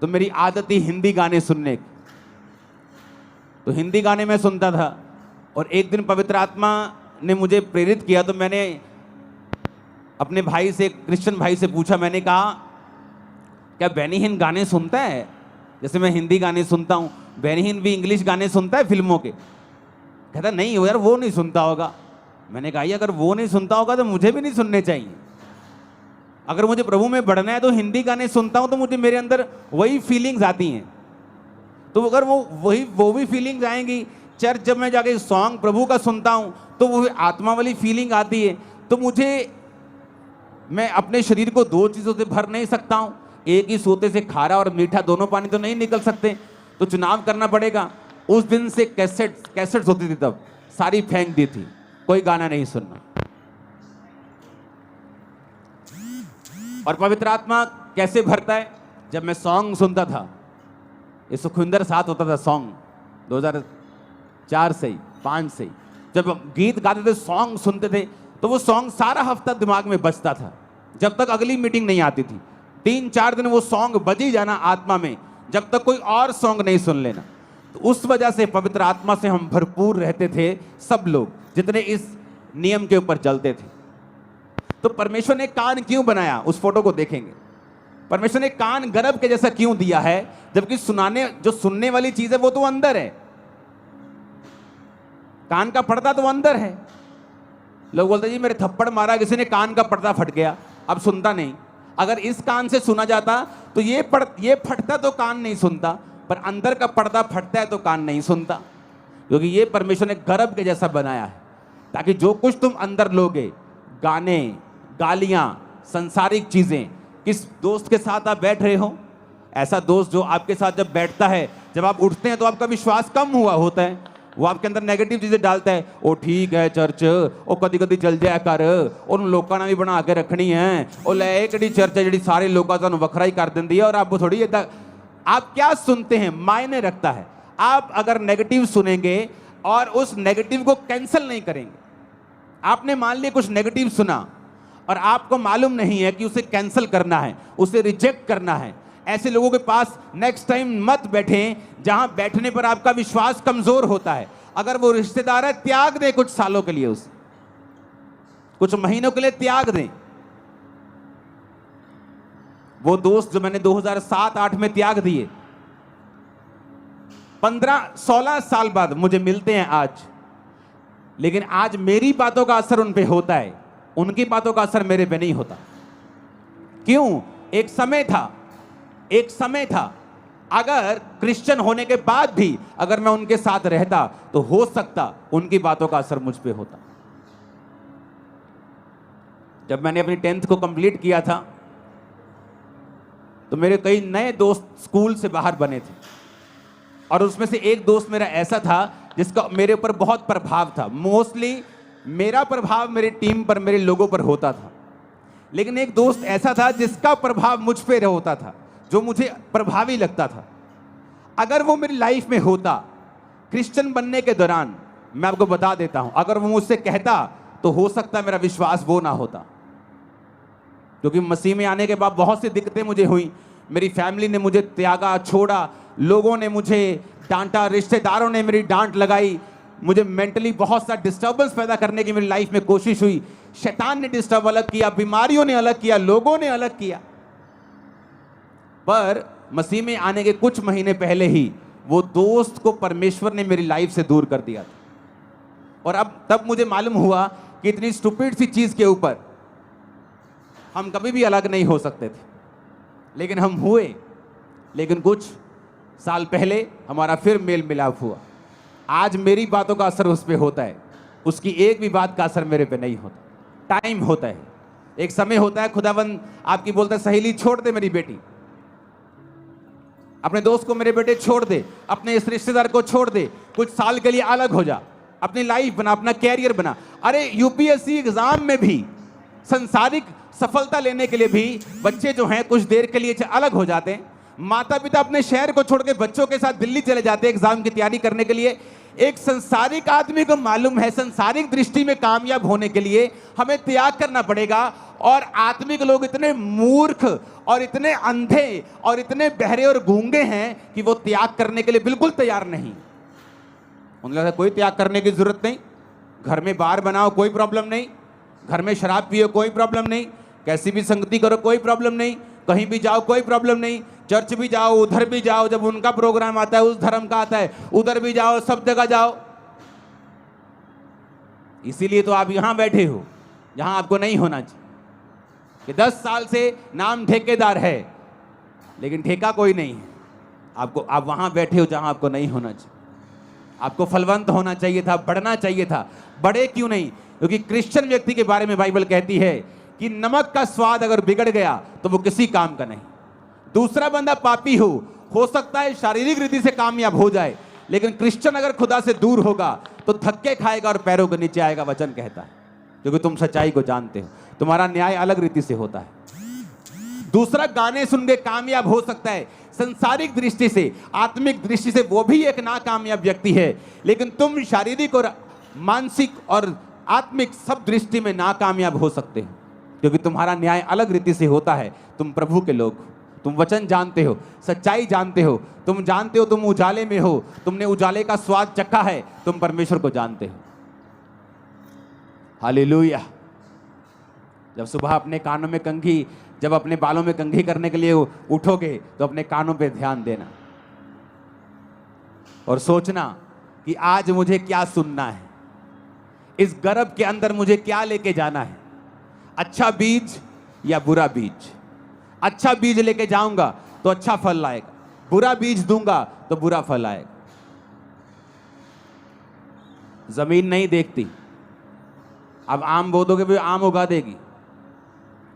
तो मेरी आदत थी हिंदी गाने सुनने की, तो हिंदी गाने में सुनता था। और एक दिन पवित्र आत्मा ने मुझे प्रेरित किया, तो मैंने अपने भाई से, क्रिश्चियन भाई से पूछा, मैंने कहा क्या बेनीहीन गाने सुनता है? जैसे मैं हिंदी गाने सुनता हूँ, बेनीहीन भी इंग्लिश गाने सुनता है फिल्मों के? कहता नहीं यार, वो नहीं सुनता होगा। मैंने कहा अगर वो नहीं सुनता होगा तो मुझे भी नहीं सुनने चाहिए। अगर मुझे प्रभु में बढ़ना है तो हिंदी गाने सुनता हूं तो मुझे मेरे अंदर वही फीलिंग्स आती हैं। तो अगर वो भी फीलिंग्स आएंगी, चर्च जब मैं जाके सॉन्ग प्रभु का सुनता हूं तो वो आत्मा वाली फीलिंग आती है। तो मैं अपने शरीर को दो चीज़ों से भर नहीं सकता हूं। एक ही सोते से खारा और मीठा दोनों पानी तो नहीं निकल सकते, तो चुनाव करना पड़ेगा। उस दिन से कैसेट्स होती थी, तब सारी फेंक दी थी, कोई गाना नहीं सुनना। और पवित्र आत्मा कैसे भरता है? जब मैं सॉन्ग सुनता था, ये सुखविंदर साथ होता था सॉन्ग 2004 से ही 5 से ही, जब गीत गाते थे, सॉन्ग सुनते थे, तो वो सॉन्ग सारा हफ्ता दिमाग में बजता था जब तक अगली मीटिंग नहीं आती थी। 3-4 दिन वो सॉन्ग बज ही जाना आत्मा में, जब तक कोई और सॉन्ग नहीं सुन लेना। तो उस वजह से पवित्र आत्मा से हम भरपूर रहते थे, सब लोग जितने इस नियम के ऊपर चलते थे। तो परमेश्वर ने कान क्यों बनाया, उस फोटो को देखेंगे। परमेश्वर ने कान गर्भ के जैसा क्यों दिया है, जबकि जो सुनने वाली चीज है वो तो अंदर है। कान का पर्दा तो अंदर है। लोग बोलते जी मेरे थप्पड़ मारा किसी ने, कान का पर्दा फट गया, अब सुनता नहीं। अगर इस कान से सुना जाता तो ये फटता तो कान नहीं सुनता, पर अंदर का पर्दा फटता है तो कान नहीं सुनता। क्योंकि ये परमेश्वर ने गर्भ के जैसा बनाया है, ताकि जो कुछ तुम अंदर लोगे, गाने, गालियां, सांसारिक चीजें, किस दोस्त के साथ आप बैठ रहे हो, ऐसा दोस्त जो आपके साथ जब बैठता है, जब आप उठते हैं तो आपका विश्वास कम हुआ होता है, वो आपके अंदर नेगेटिव चीजें डालता है। ओ ठीक है चर्च, ओ कदी कदी चल जाया कर, और लोगों ने भी बना के रखनी है, ओ ले एक चर्च है जी सारे लोगों को वखरा ही कर देती है, और आप थोड़ी आप क्या सुनते हैं मायने रखता है। आप अगर नेगेटिव सुनेंगे और उस नेगेटिव को कैंसिल नहीं करेंगे, आपने मान लिया कुछ नेगेटिव सुना और आपको मालूम नहीं है कि उसे कैंसिल करना है, उसे रिजेक्ट करना है, ऐसे लोगों के पास नेक्स्ट टाइम मत बैठें जहां बैठने पर आपका विश्वास कमजोर होता है। अगर वो रिश्तेदार है, त्याग दें कुछ सालों के लिए, उसे कुछ महीनों के लिए त्याग दें। वो दोस्त जो मैंने 2007-8 में त्याग दिए, 15-16 साल बाद मुझे मिलते हैं आज, लेकिन आज मेरी बातों का असर उन पे होता है, उनकी बातों का असर मेरे पे नहीं होता। क्यों? एक समय था अगर क्रिश्चियन होने के बाद भी अगर मैं उनके साथ रहता तो हो सकता उनकी बातों का असर मुझ पे होता। जब मैंने अपनी 10th को कंप्लीट किया था तो मेरे कई नए दोस्त स्कूल से बाहर बने थे, और उसमें से एक दोस्त मेरा ऐसा था जिसका मेरे ऊपर बहुत प्रभाव था। मोस्टली मेरा प्रभाव मेरी टीम पर, मेरे लोगों पर होता था, लेकिन एक दोस्त ऐसा था जिसका प्रभाव मुझ पे होता था, जो मुझे प्रभावी लगता था। अगर वो मेरी लाइफ में होता क्रिश्चियन बनने के दौरान, मैं आपको बता देता हूं, अगर वो मुझसे कहता तो हो सकता मेरा विश्वास वो ना होता, क्योंकि मसीह में आने के बाद बहुत सी दिक्कतें मुझे हुई। मेरी फैमिली ने मुझे त्यागा, छोड़ा, लोगों ने मुझे डांटा, रिश्तेदारों ने मेरी डांट लगाई, मुझे मेंटली बहुत सा डिस्टर्बेंस पैदा करने की मेरी लाइफ में कोशिश हुई। शैतान ने डिस्टर्ब अलग किया, बीमारियों ने अलग किया, लोगों ने अलग किया। पर मसीह में आने के कुछ महीने पहले ही वो दोस्त को परमेश्वर ने मेरी लाइफ से दूर कर दिया था। और अब तब मुझे मालूम हुआ कि इतनी स्टूपिड सी चीज के ऊपर हम कभी भी अलग नहीं हो सकते थे, लेकिन हम हुए। लेकिन कुछ साल पहले हमारा फिर मेल मिलाप हुआ। आज मेरी बातों का असर उस पर होता है, उसकी एक भी बात का असर मेरे पे नहीं होता। टाइम होता है, एक समय होता है, खुदावंद आपकी बोलता है सहेली छोड़ दे मेरी बेटी, अपने दोस्त को मेरे बेटे छोड़ दे, अपने इस रिश्तेदार को छोड़ दे, कुछ साल के लिए अलग हो जा, अपनी लाइफ बना, अपना कैरियर बना। अरे यूपीएससी एग्जाम में भी, संसारिक सफलता लेने के लिए भी बच्चे जो हैं कुछ देर के लिए अलग हो जाते हैं। माता पिता अपने शहर को छोड़ के बच्चों के साथ दिल्ली चले जाते हैं एग्जाम की तैयारी करने के लिए। एक संसारिक आदमी को मालूम है संसारिक दृष्टि में कामयाब होने के लिए हमें त्याग करना पड़ेगा, और आत्मिक लोग इतने मूर्ख और इतने अंधे और इतने बहरे और गूंगे हैं कि वो त्याग करने के लिए बिल्कुल तैयार नहीं। उन्हें लगता है कोई त्याग करने की जरूरत नहीं, घर में बार बनाओ कोई प्रॉब्लम नहीं, घर में शराब पियो कोई प्रॉब्लम नहीं, कैसी भी संगति करो कोई प्रॉब्लम नहीं, कहीं भी जाओ कोई प्रॉब्लम नहीं, चर्च भी जाओ उधर भी जाओ, जब उनका प्रोग्राम आता है उस धर्म का आता है उधर भी जाओ, सब जगह जाओ। इसीलिए तो आप यहां बैठे हो जहां आपको नहीं होना चाहिए, कि 10 साल से नाम ठेकेदार है लेकिन ठेका कोई नहीं है आपको। आप वहां बैठे हो जहां आपको नहीं होना चाहिए। आपको फलवंत होना चाहिए था, बढ़ना चाहिए था। बढ़े क्यों नहीं? क्योंकि क्रिश्चियन व्यक्ति के बारे में बाइबल कहती है कि नमक का स्वाद अगर बिगड़ गया तो वो किसी काम का नहीं। दूसरा बंदा पापी हो सकता है शारीरिक रीति से कामयाब हो जाए, लेकिन क्रिश्चियन अगर खुदा से दूर होगा तो धक्के खाएगा और पैरों के नीचे आएगा, वचन कहता है, क्योंकि तुम सच्चाई को जानते हो। तुम्हारा न्याय अलग रीति से होता है। दूसरा गाने सुन के कामयाब हो सकता है, संसारिक दृष्टि से, आत्मिक दृष्टि से वो भी एक नाकामयाब व्यक्ति है, लेकिन तुम शारीरिक और मानसिक और आत्मिक सब दृष्टि में नाकामयाब हो सकते हो, क्योंकि तुम्हारा न्याय अलग रीति से होता है। तुम प्रभु के लोग, तुम वचन जानते हो, सच्चाई जानते हो, तुम जानते हो तुम उजाले में हो, तुमने उजाले का स्वाद चखा है, तुम परमेश्वर को जानते हो। हालेलुया। जब सुबह अपने कानों में कंघी, जब अपने बालों में कंघी करने के लिए उठोगे तो अपने कानों पे ध्यान देना और सोचना कि आज मुझे क्या सुनना है, इस गर्भ के अंदर मुझे क्या लेके जाना है, अच्छा बीज या बुरा बीज। अच्छा बीज लेके जाऊंगा तो अच्छा फल लाएगा, बुरा बीज दूंगा तो बुरा फल आएगा। जमीन नहीं देखती, अब आम बो दोगे भी आम उगा देगी,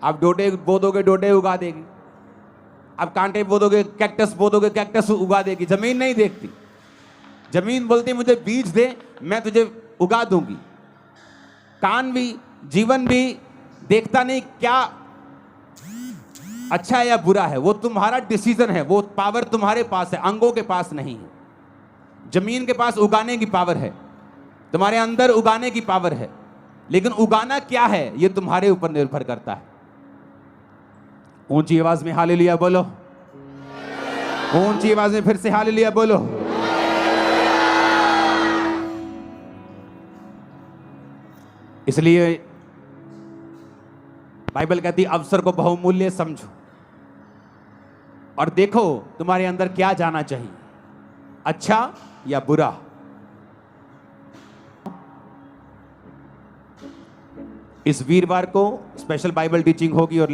आप डोडे बो दोगे डोडे उगा देगी, आप कांटे बो दोगे, कैक्टस बो दोगे कैक्टस उगा देगी। जमीन नहीं देखती, जमीन बोलती मुझे बीज दे मैं तुझे उगा दूंगी। कान भी, जीवन भी देखता नहीं क्या अच्छा है या बुरा है, वो तुम्हारा डिसीजन है, वो पावर तुम्हारे पास है, अंगों के पास नहीं है। जमीन के पास उगाने की पावर है, तुम्हारे अंदर उगाने की पावर है, लेकिन उगाना क्या है ये तुम्हारे ऊपर निर्भर करता है। ऊंची आवाज में हालेलुया बोलो, ऊंची आवाज में फिर से हालेलुया बोलो। इसलिए बाइबल कहती अवसर को बहुमूल्य समझो और देखो तुम्हारे अंदर क्या जाना चाहिए, अच्छा या बुरा। इस वीरवार को स्पेशल बाइबल टीचिंग होगी और